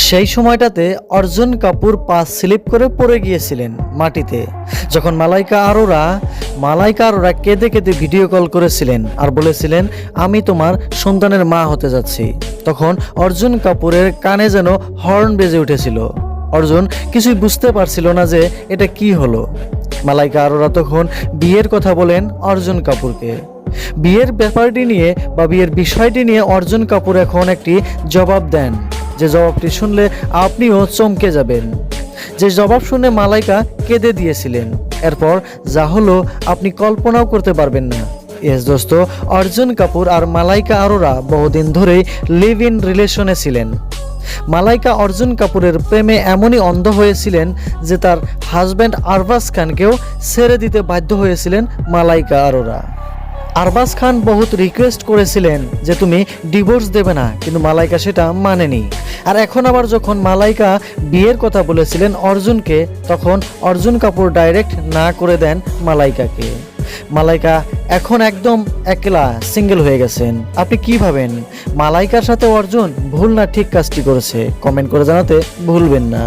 সেই সময়টাতে অর্জুন কাপুর পা স্লিপ করে পড়ে গিয়েছিলেন মাটিতে। যখন মালাইকা আরোরা কেঁদে কেঁদে ভিডিও কল করেছিলেন আর বলেছিলেন, আমি তোমার সন্তানের মা হতে যাচ্ছি, তখন অর্জুন কাপুরের কানে যেন হর্ন বেজে উঠেছিল। অর্জুন কিছুই বুঝতে পারছিল না যে এটা কি হলো। মালাইকা আরোরা তখন বিয়ের কথা বলেন অর্জুন কাপুরকে। বিয়ের ব্যাপারটি নিয়ে বা বিয়ের বিষয়টি নিয়ে অর্জুন কাপুর এখন একটি জবাব দেন, যে জবাবটি শুনলে আপনিও চমকে যাবেন। যে জবাব শুনে মালাইকা কেঁদে দিয়েছিলেন। এরপর যা হলো আপনি কল্পনাও করতে পারবেন না। ইয়েস দোস্ত, অর্জুন কাপুর আর মালাইকা আরোরা বহুদিন ধরেই লিভ ইন রিলেশনে ছিলেন। মালাইকা অর্জুন কাপুরের প্রেমে এমনই অন্ধ হয়েছিলেন যে তার হাজব্যান্ড আরবাজ খানকেও ছেড়ে দিতে বাধ্য হয়েছিলেন মালাইকা আরোরা। আরবাজ খান বহুত রিকোয়েস্ট করেছিলেন যে তুমি ডিভোর্স দেবে না, কিন্তু মালাইকা সেটা মানেনি। আর এখন আবার যখন মালাইকা বিয়ের কথা বলেছিলেন অর্জুনকে, তখন অর্জুন কাপুর ডাইরেক্ট না করে দেন মালাইকাকে। মালাইকা এখন একদম একলা সিঙ্গেল হয়ে গেছেন। আপনি কি ভাবেন, মালাইকার সাথে অর্জুন ভুল না ঠিক কাজটি করেছে? কমেন্ট করে জানাতে ভুলবেন না।